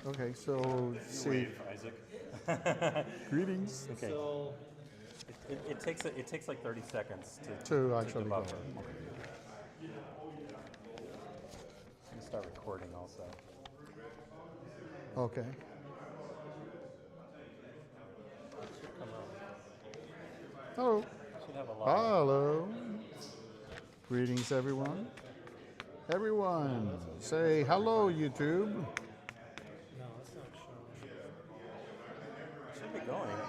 Okay, so see. Wave, Isaac. Greetings. Okay. So It takes like 30 seconds To actually go. debuffer. I'm gonna start recording also. Okay. Should come up. Hello. Should have a lot. Hello. Greetings, everyone. Everyone, say hello, YouTube. no, it's not showing. It should be going.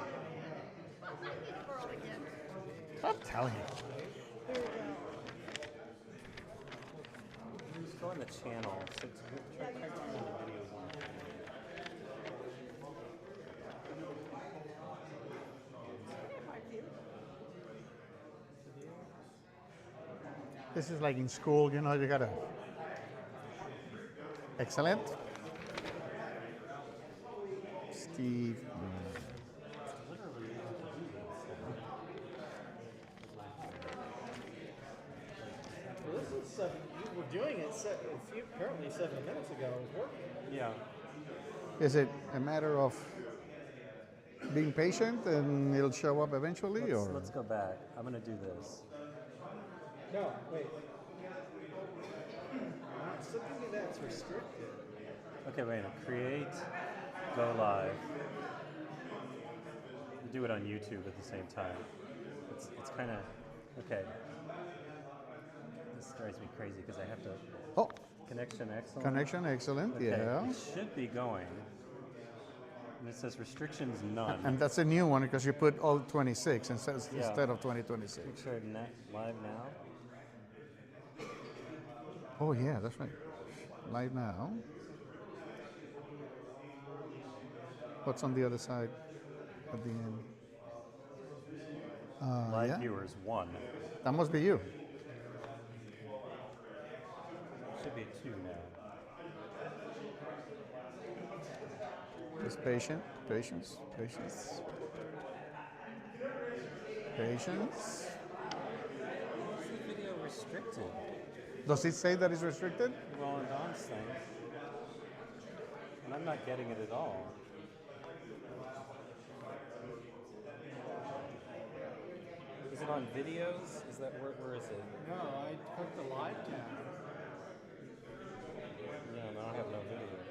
I'm telling you. Just go on the channel. So try to turn the videos on. This is like in school, you know, you gotta. Excellent. Steve. Literally, you have to do this. Well, this is 7. You were doing it apparently 7 minutes ago. It was working. Yeah. Is it a matter of being patient and it'll show up eventually, or? Let's go back. I'm gonna do this. No, wait. Still give me that's restricted. Okay, wait a minute. Create, go live. You do it on YouTube at the same time. It's kind of okay. This drives me crazy because I have to. Oh, Connection excellent. connection excellent, Okay, yeah. it should be going. And it says restrictions none. And that's a new one because you put all 26 instead Yeah. instead of 2026. Make sure live now. Oh yeah, that's right. Live now. What's on the other side at the end? Live yeah. viewers 1. That must be you. Should be 2 now. Just patience. Patience. Is the video restricted? Does it say that it's restricted? Well, on Don's thing. And I'm not getting it at all. Is it on videos? Is that where is it? No, I clicked the live tab. Yeah, no, I have no videos.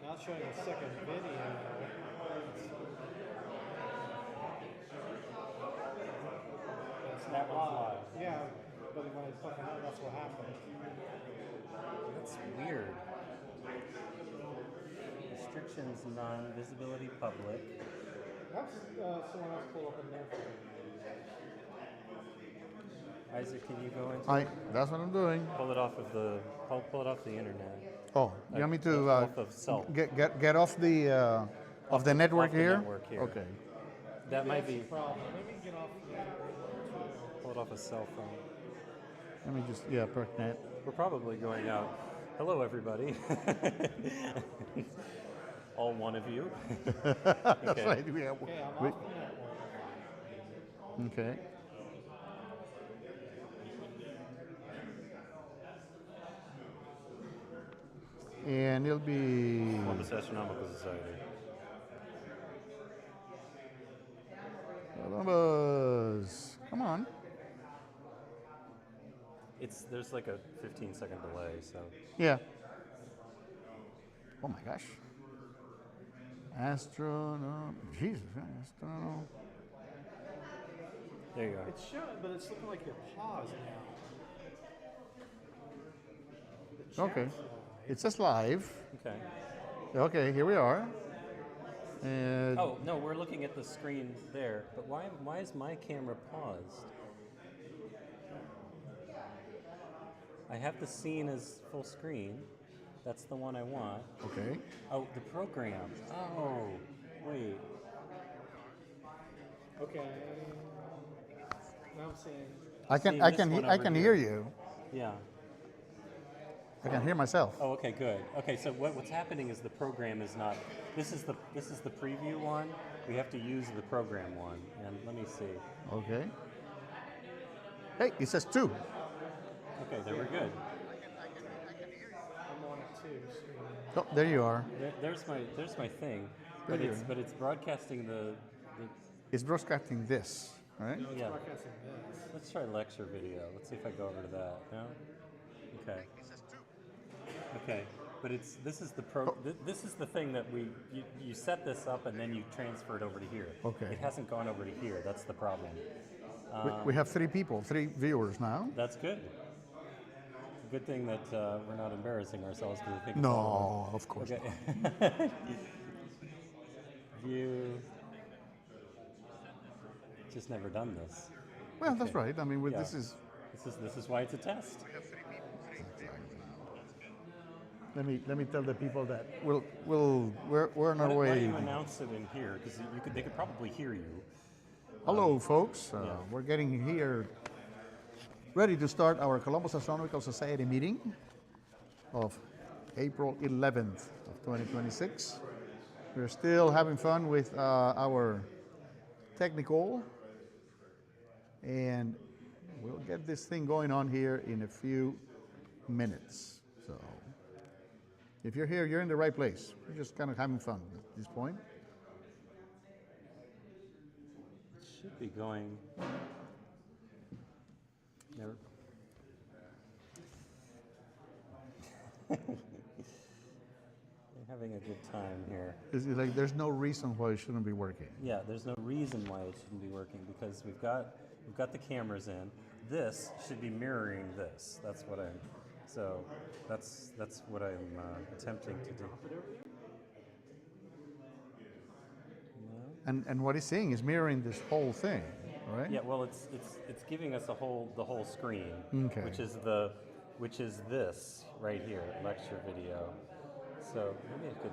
Now it's showing a second video. That's That not one's live. live. Yeah, but when I click on it, that's what happened. That's weird. Restrictions none, visibility public. That's someone else pull up in there for me. Isaac, can you go into That's what I'm doing. pull it off of the internet? Oh, you want me to Off of self. get off the network Off the here? network here. Okay. That might be Problem. Let me get off the pull it off a cell phone. Let me just perk net. We're probably going out. Hello, everybody. All one of you. That's Okay. right. We have, Okay, I'm we- off the network. okay. And it'll be Columbus Astronomical Society. Columbus. Come on. There's like a 15-second delay, so Yeah. Oh my gosh. Astronom. Jesus. Astronom. there you go. It's showing, but it's looking like you're paused now. Okay. It says live. Okay. Okay, here we are. And Oh no, we're looking at the screen there. But why is my camera paused? I have the scene as full screen. That's the one I want. okay. Oh, the program. Oh, wait. Okay. Now I'm seeing. I See, can this one I over can here. hear you. Yeah. I can hear myself. Oh, okay, good. Okay, so what's happening is the program is not. This is the preview one. We have to use the program one, and let me see. Okay. Hey, it says 2. Okay, then we're good. I'm on it too. Streaming. Oh, there you are. There's my thing, There you but it's broadcasting the It's broadcasting this, right? No, it's Yeah. broadcasting this. Let's try lecture video. Let's see if I go over to that. No. Okay. Okay, but this is the this is the thing that you set this up and then you transfer it over to here. Okay. It hasn't gone over to here. That's the problem. We have 3 people, 3 viewers now. That's good. Good thing that we're not embarrassing ourselves because I think it's No, of course. Okay. View. Just never done this. Well, that's Okay. right. I mean, Yeah. this is. This is why it's a test. Let me tell the people that we're on our Why way. don't you announce it in here? Because they could probably hear you. Hello, folks. yeah. We're getting here, ready to start our Columbus Astronomical Society meeting of April 11th of 2026. We're still having fun with our technical, and we'll get this thing going on here in a few minutes. So, if you're here, you're in the right place. We're just kind of having fun at this point. It should be going. Never. You're having a good time here. It's like there's no reason why it shouldn't be working. Yeah, there's no reason why it shouldn't be working because we've got the cameras in. This should be mirroring this. That's what I'm. So that's what I'm attempting to do. No? And what it's saying is mirroring this whole thing, right? Yeah, well, it's giving us the whole screen, Okay. which is this right here, lecture video. So maybe I could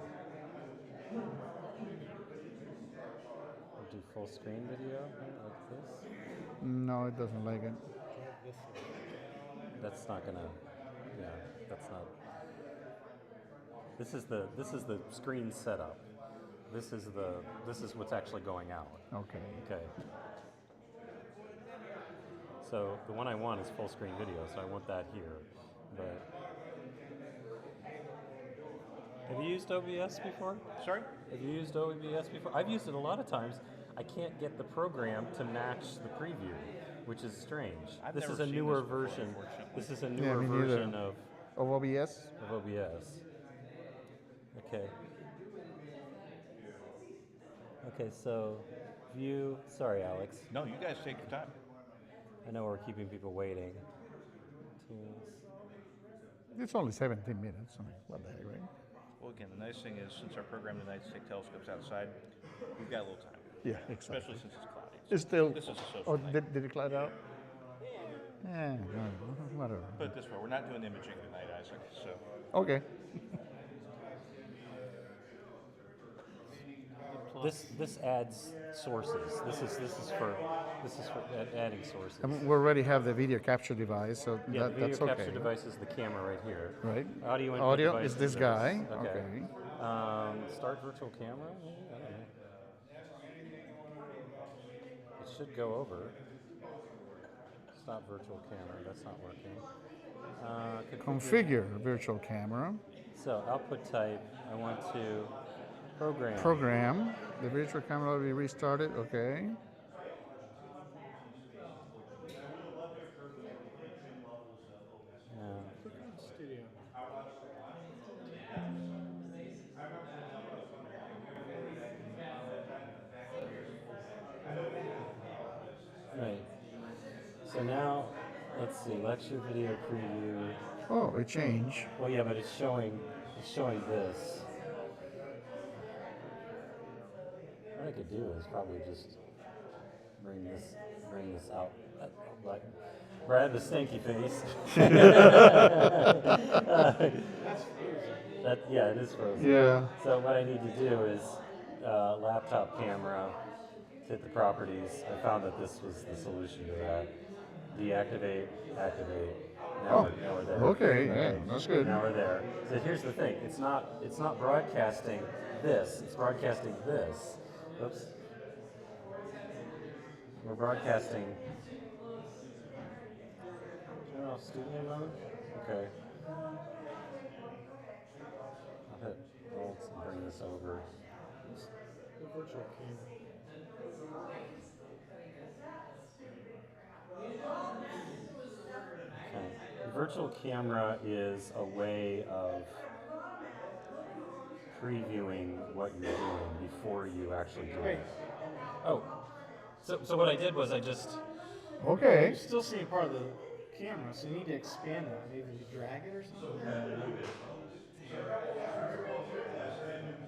do full screen video like this. No, it doesn't like it. That's not gonna. Yeah, that's not. This is the screen setup. This is what's actually going out. Okay. Okay. So the one I want is full screen video, so I want that here. But have you used OBS before? Sorry? Have you used OBS before? I've used it a lot of times. I can't get the program to match the preview, which is strange. I've This never is a seen newer this before, version. unfortunately. This is a Yeah, newer me neither. version of Of OBS? OBS. Okay. Okay, so view. Sorry, Alex. No, you guys take your time. I know we're keeping people waiting. Tools. It's only 17 minutes. I mean, what the heck, right? Well, again, the nice thing is since our program tonight is take telescopes outside, we've got a little time. Yeah, Especially exactly. since it's cloudy. It's still. This is a social Oh, night. did it cloud out? Yeah, whatever. Put it this way, we're not doing imaging tonight, Isaac. So Okay. This adds sources. This is for adding sources. I mean, we already have the video capture device, so Yeah, the video that's capture okay. device is the camera right here. Right. Audio input Audio device is this guy. Okay. Start virtual camera. I don't know. It should go over. Stop virtual camera. That's not working. Configure virtual camera. So output type. I want to program. Program. The virtual camera will be restarted. Okay. Click on studio. Right. So now, let's see. Lecture video preview. Oh, it changed. Well, yeah, but it's showing this. What I could do is probably just bring this out. Like Brad the stinky face. Yeah, it is frozen. Yeah. So what I need to do is laptop camera, hit the properties. I found that this was the solution to that. Deactivate, activate, Now we're there. Okay, yeah, that's good. Now we're there. So here's the thing. It's not broadcasting this. It's broadcasting this. Oops. We're broadcasting. Turn off studio mode. Okay. I'll hit Alt and bring this over. The virtual camera. Okay. The virtual camera is a way of previewing what you're doing before you actually do it. Oh, so what I did was I just Okay. You're still seeing part of the camera, so you need to expand that. Maybe you drag it or something.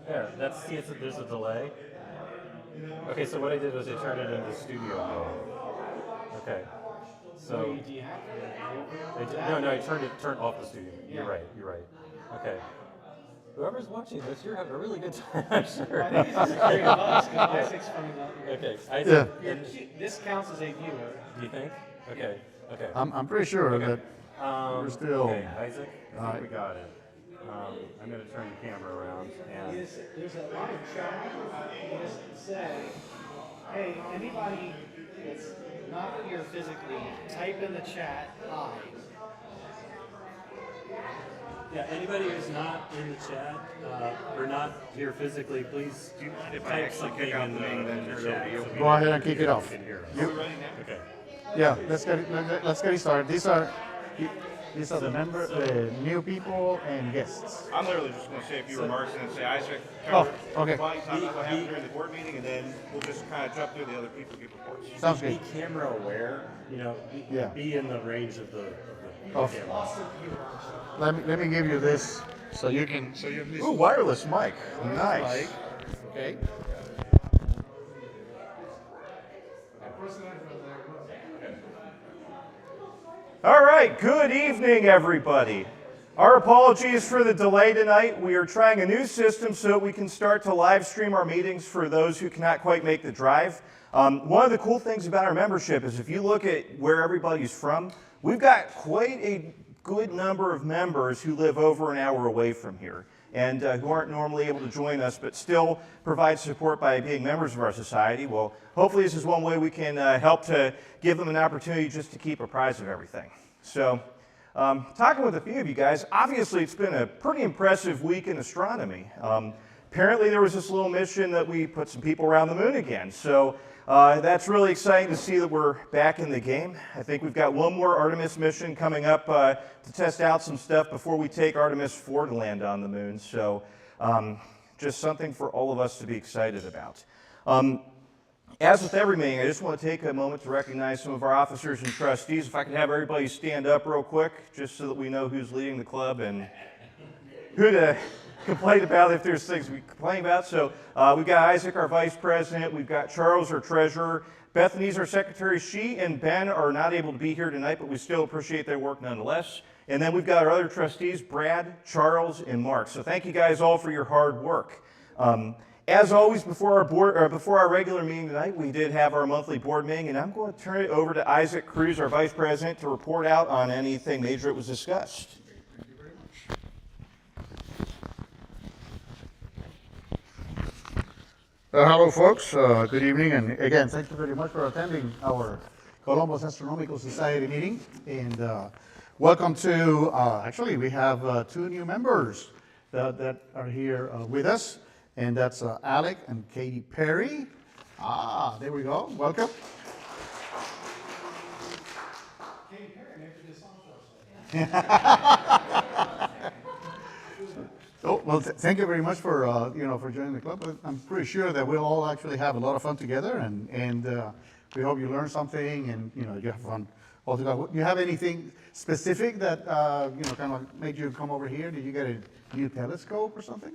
there. There's a delay. Okay, so what I did was I turned it into studio mode. Okay, so Do you have to? no, I turned off the studio. You're right. Okay. Whoever's watching this, you're having a really good time. I'm sure. I think this is great advice because Isaac's funny about it. Okay. This counts as a viewer. Do you think? Okay. I'm pretty sure that we're still. Okay, Isaac, I think we got it. I'm going to turn the camera around and. There's a lot of chat. You just say, hey, anybody that's not here physically, type in the chat hi. Yeah, anybody who's not in the chat or not here physically, please Do you mind if I type actually something kick out in the meeting, then the turn it over chat. to you? so we Go know ahead and kick it off. can hear us. Okay. Yeah, let's get it started. These are the new people and guests. I'm literally just going to say a few remarks and then say Isaac, Oh, cover okay. talk about what happened during the board meeting, and then we'll just kind of jump through the other people give reports. Sounds Be good. camera aware, Yeah. be in the range of the Of- camera. Let me give you this so you can. Ooh, wireless mic. Nice. Okay. All right, good evening, everybody. Our apologies for the delay tonight. We are trying a new system so that we can start to live stream our meetings for those who cannot quite make the drive. One of the cool things about our membership is if you look at where everybody's from, we've got quite a good number of members who live over an hour away from here and who aren't normally able to join us but still provide support by being members of our society. Well, hopefully this is one way we can help to give them an opportunity just to keep apprised of everything. So, talking with a few of you guys, obviously it's been a pretty impressive week in astronomy. Apparently there was this little mission that we put some people around the moon again. So that's really exciting to see that we're back in the game. I think we've got one more Artemis mission coming up to test out some stuff before we take Artemis 4 to land on the moon. So just something for all of us to be excited about. As with every meeting, I just want to take a moment to recognize some of our officers and trustees. If I could have everybody stand up real quick, just so that we know who's leading the club and who to complain about if there's things we complain about. So we've got Isaac, our vice president. We've got Charles, our treasurer. Bethany's our secretary. She and Ben are not able to be here tonight, but we still appreciate their work nonetheless. And then we've got our other trustees, Brad, Charles, and Mark. So thank you guys all for your hard work. As always, before our regular meeting tonight, we did have our monthly board meeting, and I'm going to turn it over to Isaac Cruz, our vice president, to report out on anything major that was discussed. Thank you very much. Hello, folks. Good evening, and again, thank you very much for attending our Columbus Astronomical Society meeting. And welcome to. Actually, we have two new members that are here with us. And that's Alec and Katie Perry. There we go. Welcome. Katie Perry, maybe this song for well, thank you very much for for joining the club. I'm pretty sure that we'll all actually have a lot of fun together, and we hope you learn something, and you have fun all together. Do you have anything specific that kind of made you come over here? Did you get a new telescope or something?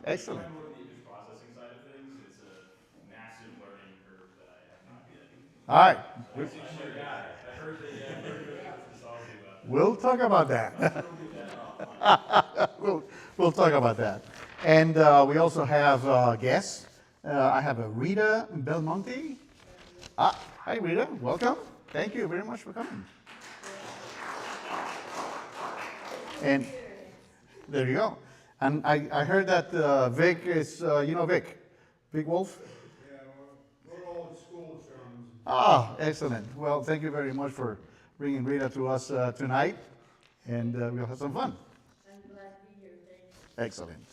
Excellent. For the image processing side of things, it's a massive learning curve that I have not yet. All right. I heard that this all do. We'll talk about that. we'll talk about that. And we also have guests. I have a Rita Belmonte. Hi, Rita. Welcome. Thank you very much for coming. And there you go. And I heard that Vic is, you know Vic Wolf? Yeah, we're all at school terms. Ah, excellent. Well, thank you very much for bringing Rita to us tonight, and we'll have some fun. I'm glad to be here, thanks. Excellent.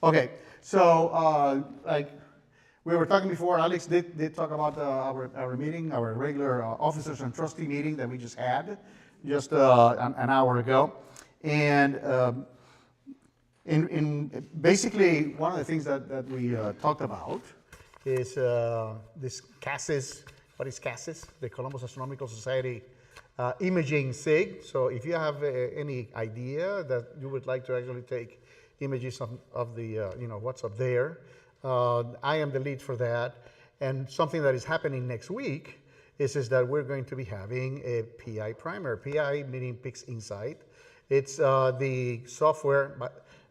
Okay, so like we were talking before, Alex did talk about our meeting, our regular officers and trustee meeting that we just had just an hour ago. And in basically one of the things that we talked about is this CAS, what is CAS? The Columbus Astronomical Society imaging SIG. So if you have any idea that you would like to actually take images of the, what's up there, I am the lead for that. And something that is happening next week is that we're going to be having a PI primer. PI meaning Pix Insight. It's the software,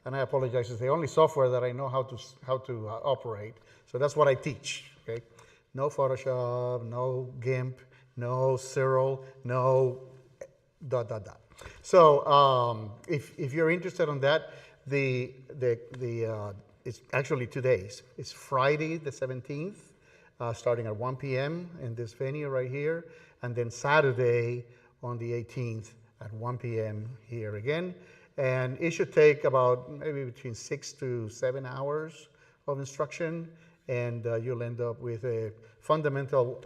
and I apologize, it's the only software that I know how to operate. So that's what I teach, okay? No Photoshop, no GIMP, no Cyril, no ... So if you're interested on that, it's actually 2 days. It's Friday the 17th, starting at 1 p.m. in this venue right here, and then Saturday on the 18th at 1 p.m. here again. And it should take about maybe between 6 to 7 hours of instruction, and you'll end up with a fundamental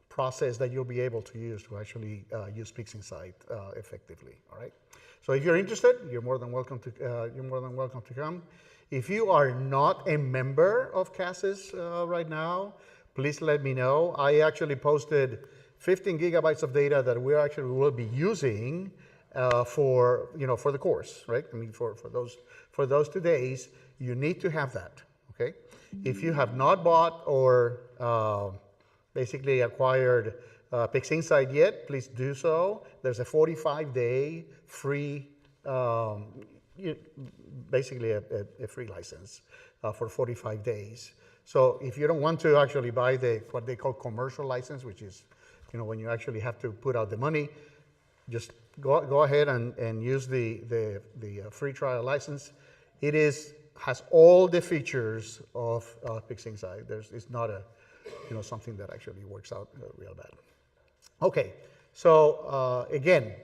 process that you'll be able to use to actually use Pix Insight effectively. All right. So if you're interested, you're more than welcome to come. If you are not a member of CAS's right now, please let me know. I actually posted 15 gigabytes of data that we actually will be using for the course, right? I mean, for those 2 days, you need to have that. Okay. If you have not bought or basically acquired Pix Insight yet, please do so. There's a 45-day free, basically a free license for 45 days. So if you don't want to actually buy what they call commercial license, which is, when you actually have to put out the money, just go ahead and use the free trial license. It has all the features of Pix Insight. It's not something that actually works out real bad. Okay, so again,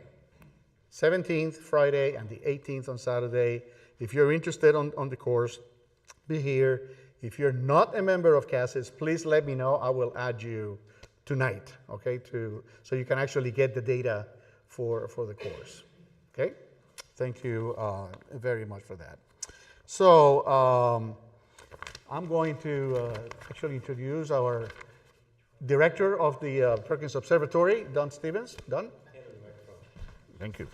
17th Friday and the 18th on Saturday. If you're interested on the course, be here. If you're not a member of CAS's, please let me know. I will add you tonight, okay, so you can actually get the data for the course. Okay, thank you very much for that. So I'm going to actually introduce our director of the Perkins Observatory, Don Stevens. Don? Thank you.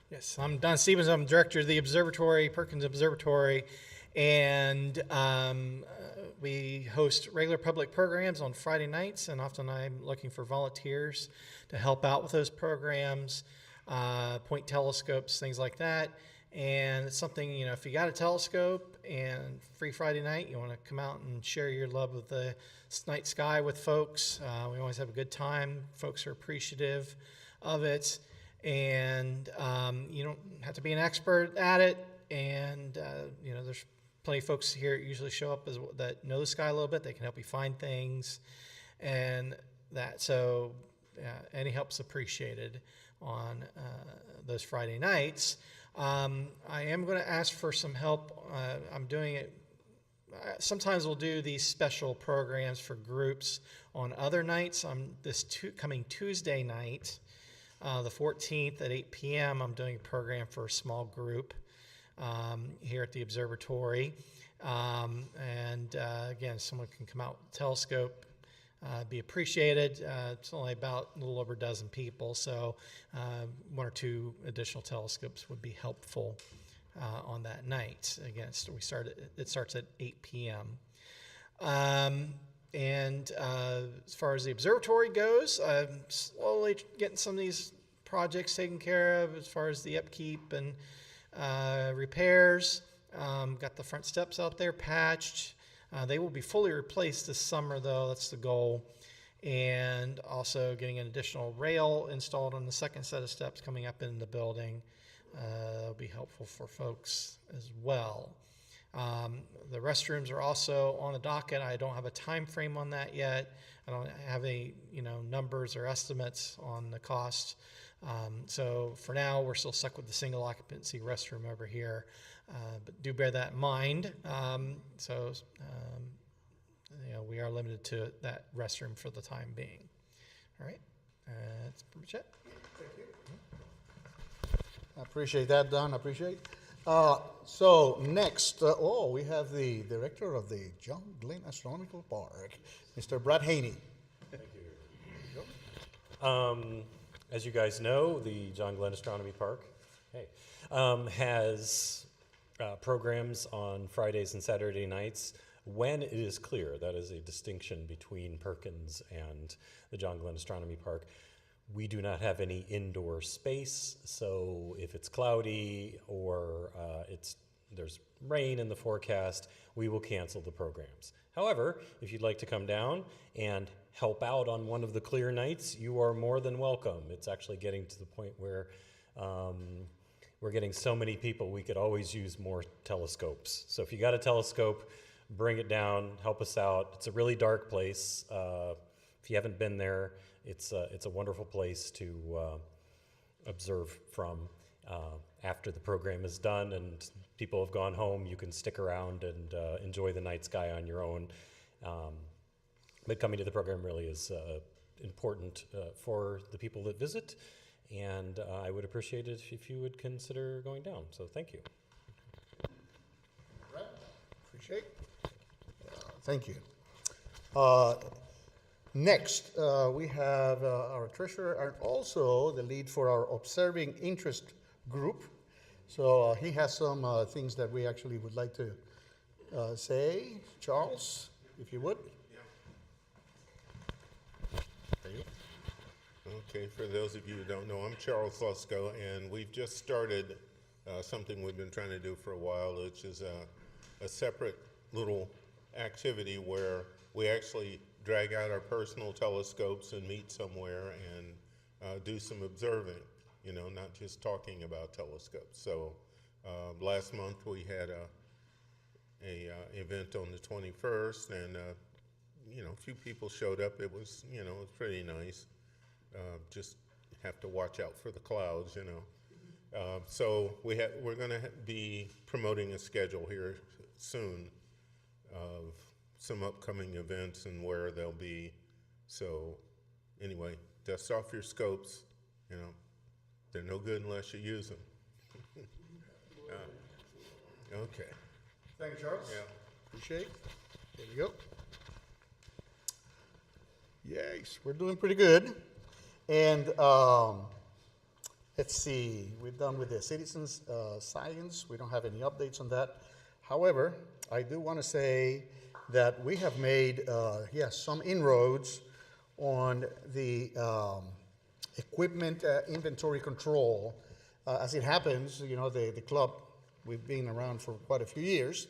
Yes, I'm Don Stevens. I'm director of the observatory, Perkins Observatory, and we host regular public programs on Friday nights, and often I'm looking for volunteers to help out with those programs, point telescopes, things like that. And it's something, if you got a telescope and free Friday night, you want to come out and share your love of the night sky with folks. We always have a good time. Folks are appreciative of it. And you don't have to be an expert at it. And, there's plenty of folks here that usually show up that know the sky a little bit. They can help you find things and that. So any help's appreciated on those Friday nights. I am going to ask for some help. I'm doing it. Sometimes we'll do these special programs for groups on other nights. On this coming Tuesday night, the 14th at 8 p.m., I'm doing a program for a small group here at the observatory. Again, someone can come out with a telescope. Be appreciated. It's only about a little over a dozen people, so 1 or 2 additional telescopes would be helpful on that night. Again, it starts at 8 p.m. As far as the observatory goes, I'm slowly getting some of these projects taken care of as far as the upkeep and repairs. Got the front steps out there patched. They will be fully replaced this summer, though. That's the goal. And also getting an additional rail installed on the second set of steps coming up in the building. That'll be helpful for folks as well. The restrooms are also on the docket. I don't have a time frame on that yet. I don't have any, numbers or estimates on the cost. So for now, we're still stuck with the single occupancy restroom over here. But do bear that in mind. We are limited to that restroom for the time being. All right, that's pretty much it. Thank you. I appreciate that, Don. I appreciate. So next, we have the director of the John Glenn Astronomical Park, Mr. Brad Haney. Thank you. As you guys know, the John Glenn Astronomy Park has programs on Fridays and Saturday nights when it is clear. That is a distinction between Perkins and the John Glenn Astronomy Park. We do not have any indoor space, so if it's cloudy or there's rain in the forecast, we will cancel the programs. However, if you'd like to come down and help out on one of the clear nights, you are more than welcome. It's actually getting to the point where we're getting so many people, we could always use more telescopes. So if you got a telescope, bring it down, help us out. It's a really dark place. If you haven't been there, it's a wonderful place to observe from. After the program is done and people have gone home, you can stick around and enjoy the night sky on your own. But coming to the program really is important for the people that visit, and I would appreciate it if you would consider going down. So thank you. Right. Appreciate. Thank you. Next, we have our treasurer and also the lead for our observing interest group. So he has some things that we actually would like to say. Charles, if you would. Okay, for those of you who don't know, I'm Charles Lusko, and we've just started something we've been trying to do for a while, which is a separate little activity where we actually drag out our personal telescopes and meet somewhere and do some observing, not just talking about telescopes. So last month we had a event on the 21st, and a few people showed up. It was it was pretty nice. Just have to watch out for the clouds, So we're going to be promoting a schedule here soon of some upcoming events and where they'll be. So anyway, dust off your scopes. They're no good unless you use them. Okay. Thank you, Charles. Yeah. Appreciate. There we go. Yes, we're doing pretty good. And let's see, we're done with the citizens science. We don't have any updates on that. However, I do want to say that we have made, some inroads on the equipment inventory control. As it happens, the club, we've been around for quite a few years.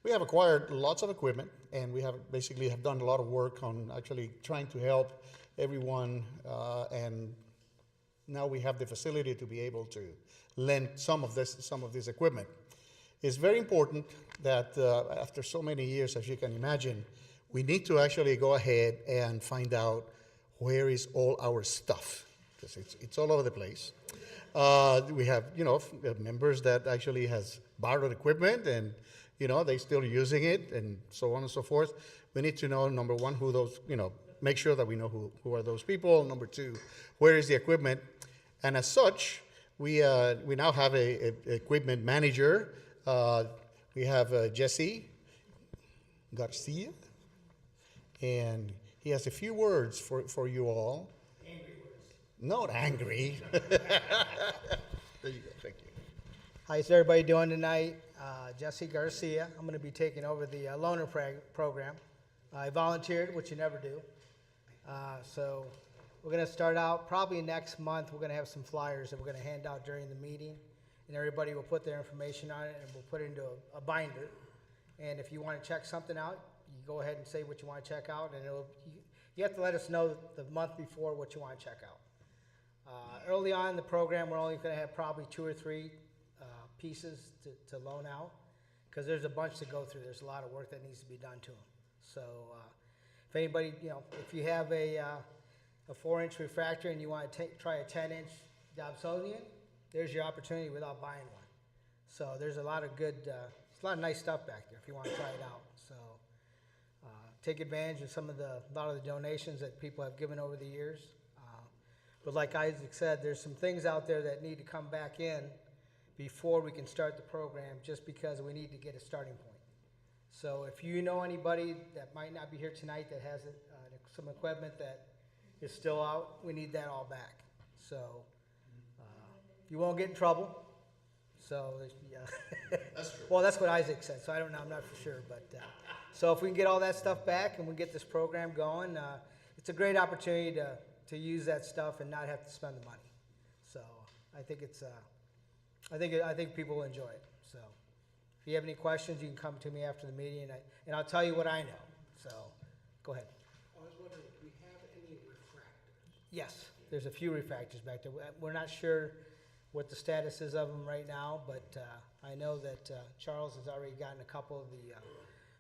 We have acquired lots of equipment, and we have done a lot of work on actually trying to help everyone, and now we have the facility to be able to lend some of this equipment. It's very important that after so many years, as you can imagine, we need to actually go ahead and find out where is all our stuff, because it's all over the place. We have members that actually has borrowed equipment, and they still using it, and so on and so forth. We need to know, number one, who those make sure that we know who are those people. Number two, where is the equipment? And as such, we now have a equipment manager. We have Jesse Garcia, and he has a few words for you all. Angry words. Not angry. There you go. Thank you. How's everybody doing tonight? Jesse Garcia. I'm going to be taking over the loaner program. I volunteered, which you never do. So we're going to start out probably next month. We're going to have some flyers that we're going to hand out during the meeting, and everybody will put their information on it, and we'll put it into a binder. And if you want to check something out, you go ahead and say what you want to check out, and you have to let us know the month before what you want to check out. Early on in the program, we're only going to have probably 2 or 3 pieces to loan out, because there's a bunch to go through. There's a lot of work that needs to be done to them. So if anybody, if you have a 4-inch refractor and you want to try a 10-inch Dobsonian, there's your opportunity without buying one. So there's a lot of good, a lot of nice stuff back there if you want to try it out. So take advantage of a lot of the donations that people have given over the years. But like Isaac said, there's some things out there that need to come back in before we can start the program, just because we need to get a starting point. So if you know anybody that might not be here tonight that has some equipment that is still out, we need that all back. So you won't get in trouble. So yeah. That's true. Well, that's what Isaac said, so I don't know, I'm not for sure. But so if we can get all that stuff back and we get this program going, it's a great opportunity to use that stuff and not have to spend the money. So I think it's I think people will enjoy it. So if you have any questions, you can come to me after the meeting, and I'll tell you what I know. So go ahead. I was wondering, do we have any refractors? Yes, there's a few refractors back there. We're not sure what the status is of them right now, but I know that Charles has already gotten a couple of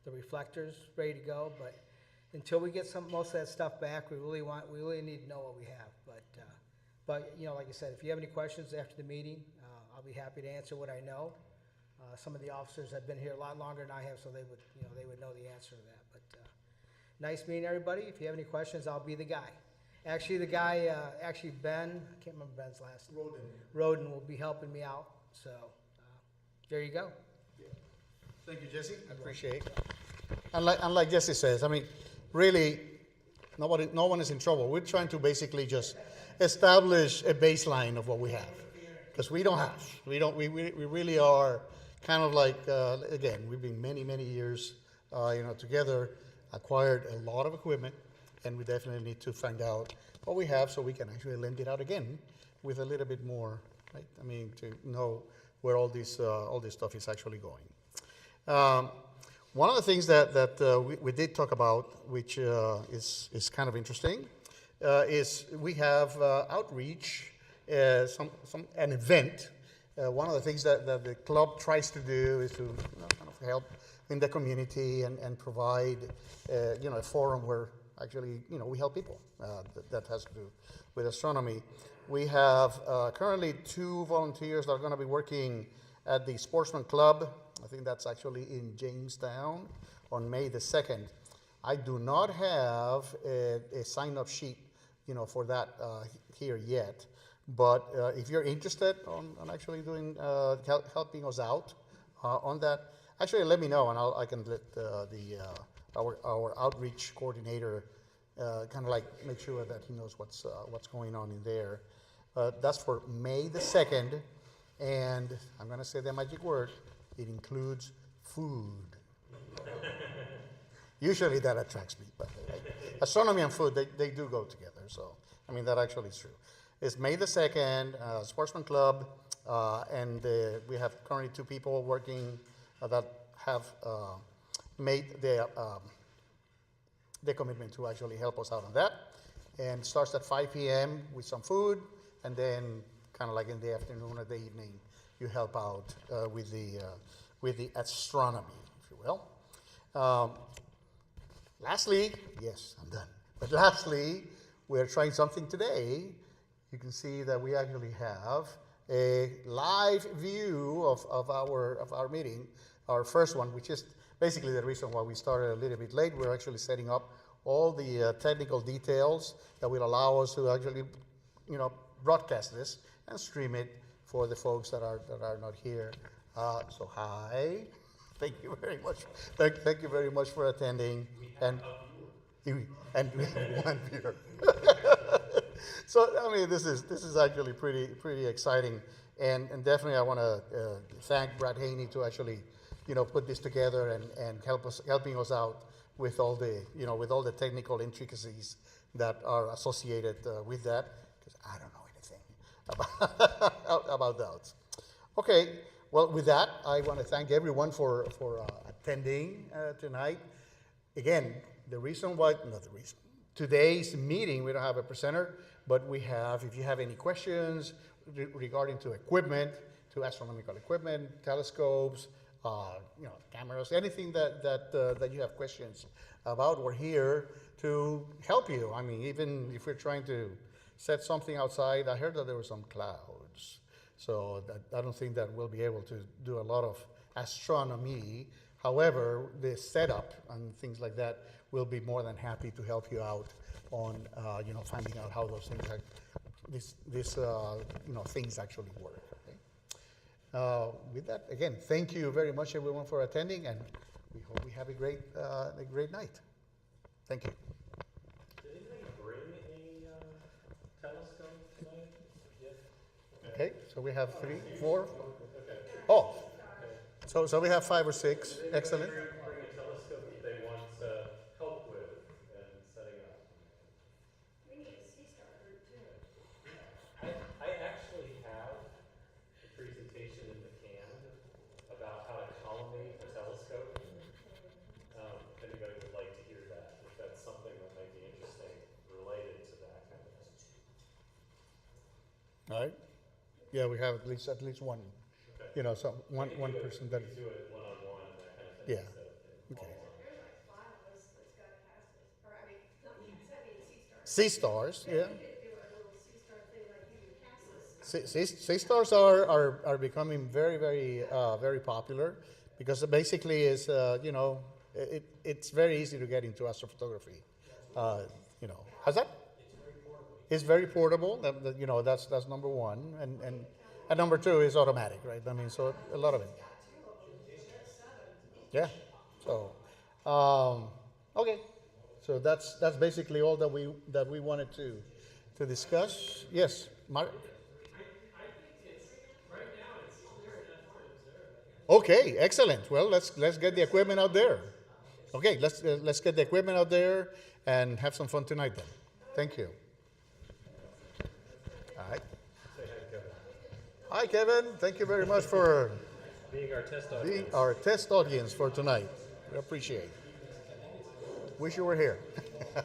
the reflectors ready to go. But until we get most of that stuff back, we really need to know what we have. But like I said, if you have any questions after the meeting, I'll be happy to answer what I know. Some of the officers have been here a lot longer than I have, so they would know the answer to that. But nice meeting everybody. If you have any questions, I'll be the guy. Actually, Ben, I can't remember Ben's last name. Roden will be helping me out. So there you go. Thank you, Jesse. I appreciate it. And like Jesse says, I mean, really, no one is in trouble. We're trying to basically just establish a baseline of what we have, because we really are kind of like, again, we've been many years, together, acquired a lot of equipment, and we definitely need to find out what we have so we can actually lend it out again with a little bit more, right? I mean, to know where all this stuff is actually going. One of the things that we did talk about, which is kind of interesting, is we have outreach, an event. One of the things that the club tries to do is to kind of help in the community and provide a forum where actually we help people. That has to do with astronomy. We have currently 2 volunteers that are going to be working at the Sportsman Club. I think that's actually in Jamestown on May the 2nd. I do not have a sign-up sheet, for that here yet. But if you're interested on actually doing helping us out on that, actually let me know, and I can let our outreach coordinator kind of like make sure that he knows what's going on in there. That's for May the 2nd, and I'm going to say the magic word. It includes food. Usually that attracts me, but astronomy and food, they do go together. So, I mean, that actually is true. It's May the 2nd, Sportsman Club, and we have currently 2 people working that have made the commitment to actually help us out on that. And starts at 5 p.m. with some food, and then kind of like in the afternoon or the evening, you help out with the astronomy, if you will. Lastly, yes, I'm done. But lastly, we're trying something today. You can see that we actually have a live view of our meeting, our first one, which is basically the reason why we started a little bit late. We're actually setting up all the technical details that will allow us to actually, broadcast this and stream it for the folks that are not here. So hi, thank you very much. Thank you very much for attending. And we have 1 viewer. So I mean, this is actually pretty exciting, and definitely I want to thank Brad Haney to actually, put this together and helping us out with all the technical intricacies that are associated with that, because I don't know anything about that. Okay, well, with that, I want to thank everyone for attending tonight. again, the reason why, not the reason, today's meeting, we don't have a presenter, but we have, if you have any questions regarding to equipment, to astronomical equipment, telescopes, cameras, anything that you have questions about, we're here to help you. I mean, even if we're trying to set something outside, I heard that there were some clouds. So I don't think that we'll be able to do a lot of astronomy. However, the setup and things like that, we'll be more than happy to help you out on, finding out how those things, things actually work. Okay? With that, again, thank you very much, everyone, for attending, and we hope we have a great night. Thank you. Did anybody bring a telescope tonight? Yet? Okay, so we have 3, 4. Oh, so we have 5 or 6. Excellent. Bring a telescope that they want help with and setting up. We need a C-star group too. I actually have a presentation in the can about how to collimate a telescope. If anybody would like to hear that, if that's something that might be interesting related to that kind of thing. All right. Yeah, we have at least one. Okay. One person that. Do it one-on-one and that kind of thing. Yeah. instead of Okay. There's like 5 of us that's got CAS's, or I mean, not CAS, I mean C-stars. C-stars, yeah. We could do a little C-star thing like you do CAS's. C-stars are becoming very, very, very popular because it basically is, it's very easy to get into astrophotography. How's that? It's very portable. That's number one, and number 2 is automatic, right? I mean, so a lot of it. Yeah. So, okay. So that's basically all that we wanted to discuss. Yes, Mark. Okay, excellent. Well, let's get the equipment out there. Okay, let's get the equipment out there and have some fun tonight then. Thank you. All right. Say hi, Kevin. Hi, Kevin. Thank you very much for Being our test audience. being our test audience for tonight. We appreciate it. Wish you were here. I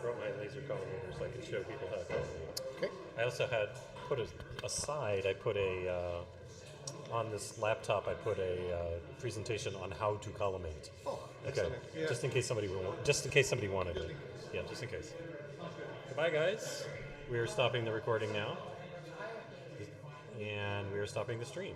brought my laser collimator so I can show people how to collimate. Okay. I also had put on this laptop, I put a presentation on how to collimate. Oh, Okay, excellent. Yeah. just in case somebody wanted it. Yeah, just in case. Goodbye, guys. We are stopping the recording now, and we are stopping the stream.